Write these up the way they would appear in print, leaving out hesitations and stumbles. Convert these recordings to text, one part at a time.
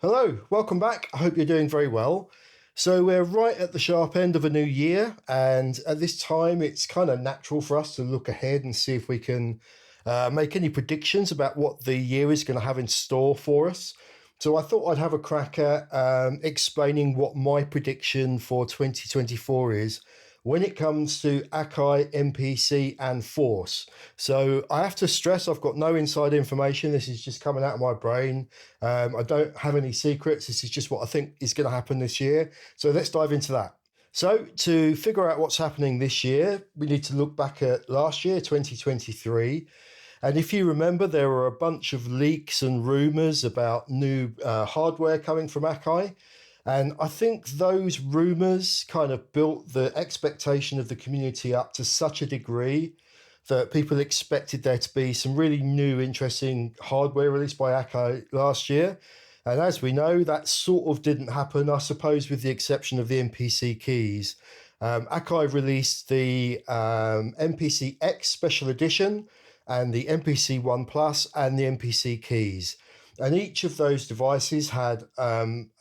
Hello, welcome back. I hope you're doing very well. So we're right at the sharp end of a new year, and at this time it's kind of natural for us to look ahead and see if we can make any predictions about what the year is going to have in store for us. So I thought I'd have a crack at explaining what my prediction for 2024 is when it comes to Akai, MPC, and Force. So I have to stress I've got no inside information. This is just coming out of my brain. I don't have any secrets. This is just what I think is going to happen this year. So let's dive into that. So to figure out what's happening this year, we need to look back at last year, 2023. And if you remember, there were a bunch of leaks and rumors about new hardware coming from Akai. And I think those rumors kind of built the expectation of the community up to such a degree that people expected there to be some really new, interesting hardware released by Akai last year. And as we know, that sort of didn't happen, I suppose, with the exception of the MPC keys. Akai released the MPC X Special Edition and the MPC One Plus and the MPC keys. And each of those devices had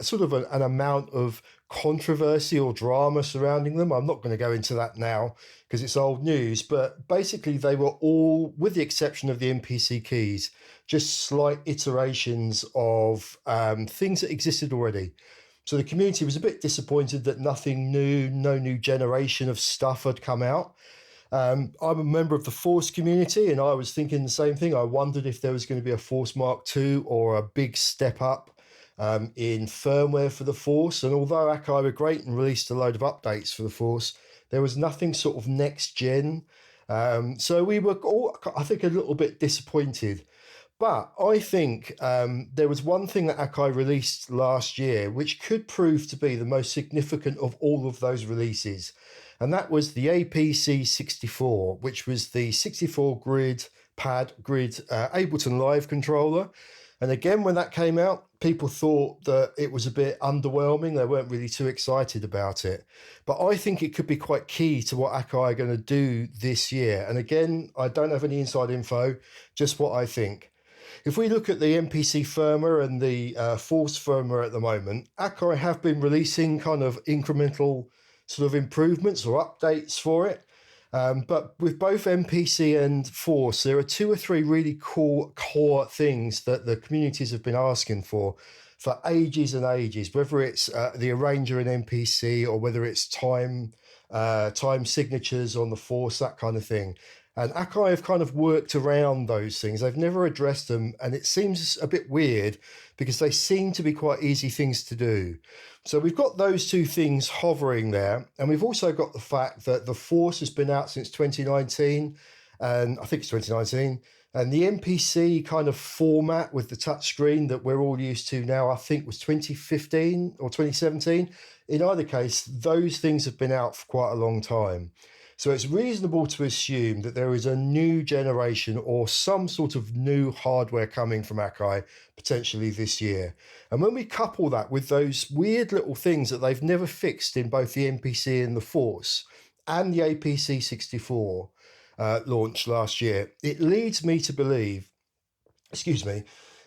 sort of an amount of controversy or drama surrounding them. I'm not going to go into that now because it's old news, but basically they were all, with the exception of the MPC keys, just slight iterations of things that existed already. So the community was a bit disappointed that nothing new, no new generation of stuff had come out. I'm a member of the Force community, and I was thinking the same thing. I wondered if there was going to be a Force Mark II or a big step up in firmware for the Force. And although Akai were great and released a load of updates for the Force, there was nothing sort of next gen. So we were all, I think, a little bit disappointed. But I think there was one thing that Akai released last year, which could prove to be the most significant of all of those releases. And that was the APC 64, which was the 64 grid Ableton Live controller. And again, when that came out, people thought that it was a bit underwhelming. They weren't really too excited about it. But I think it could be quite key to what Akai are going to do this year. And again, I don't have any inside info, just what I think. If we look at the MPC firmware and the Force firmware at the moment, Akai have been releasing kind of incremental sort of improvements or updates for it. But with both MPC and Force, there are two or three really cool core things that the communities have been asking for ages and ages, whether it's the arranger in MPC or whether it's time signatures on the Force, that kind of thing. And Akai have kind of worked around those things. They've never addressed them, and it seems a bit weird because they seem to be quite easy things to do. So we've got those two things hovering there, and we've also got the fact that the Force has been out since 2019, and I think it's 2019, and the MPC kind of format with the touchscreen that we're all used to now, I think was 2015 or 2017. In either case, those things have been out for quite a long time. So it's reasonable to assume that there is a new generation or some sort of new hardware coming from Akai potentially this year. And when we couple that with those weird little things that they've never fixed in both the MPC and the Force and the APC 64 launched last year, it leads me to believe,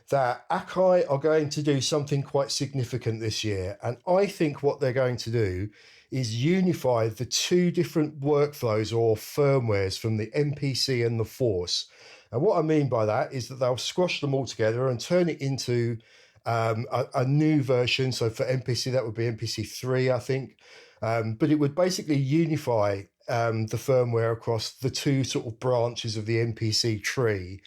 that Akai are going to do something quite significant this year. And I think what they're going to do is unify the two different workflows or firmwares from the MPC and the Force. And what I mean by that is that they'll squash them all together and turn it into a new version. So for MPC, that would be MPC 3, I think. But it would basically unify the firmware across the two sort of branches of the MPC tree.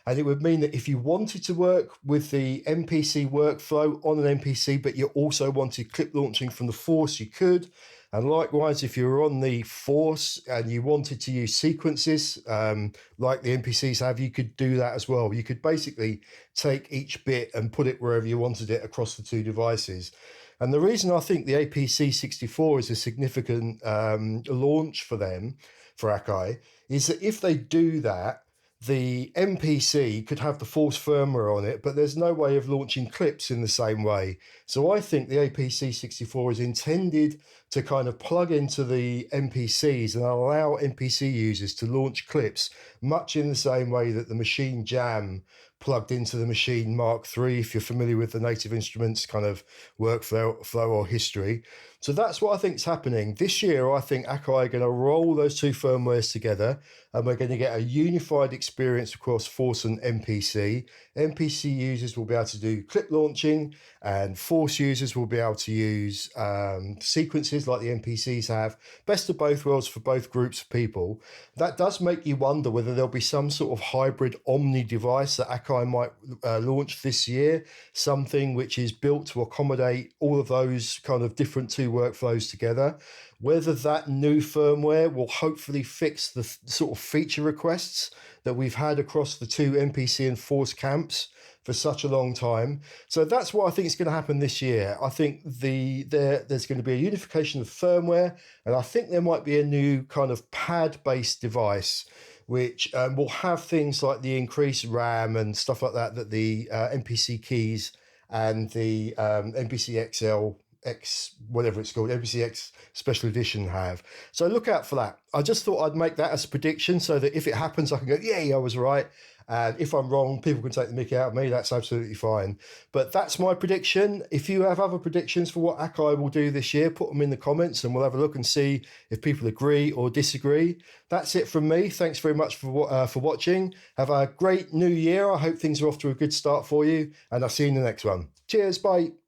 And it would mean that if you wanted to work with the MPC workflow on an MPC, but you also wanted clip launching from the Force, you could. And likewise, if you were on the Force and you wanted to use sequences like the MPCs have, you could do that as well. You could basically take each bit and put it wherever you wanted it across the two devices. And the reason I think the APC 64 is a significant launch for them, for Akai, is that if they do that, the MPC could have the Force firmware on it, but there's no way of launching clips in the same way. So I think the APC 64 is intended to kind of plug into the MPCs and allow MPC users to launch clips much in the same way that the Machine Jam plugged into the Machine Mark III, if you're familiar with the Native Instruments kind of workflow or history. So that's what I think is happening. This year, I think Akai are going to roll those two firmwares together, and we're going to get a unified experience across Force and MPC. MPC users will be able to do clip launching, and Force users will be able to use sequences like the MPCs have. Best of both worlds for both groups of people. That does make you wonder whether there'll be some sort of hybrid Omni device that Akai might launch this year, something which is built to accommodate all of those kind of different two workflows together. Whether that new firmware will hopefully fix the sort of feature requests that we've had across the two MPC and Force camps for such a long time. So that's what I think is going to happen this year. I think there's going to be a unification of firmware, and I think there might be a new kind of pad-based device which will have things like the increased RAM and stuff like that that the MPC keys and the MPC XL X, whatever it's called, MPC X Special Edition have. So look out for that. I just thought I'd make that as a prediction so that if it happens, I can go, yeah, I was right. And if I'm wrong, people can take the mickey out of me. That's absolutely fine. But that's my prediction. If you have other predictions for what Akai will do this year, put them in the comments and we'll have a look and see if people agree or disagree. That's it from me. Thanks very much for watching. Have a great new year. I hope things are off to a good start for you. And I'll see you in the next one. Cheers. Bye.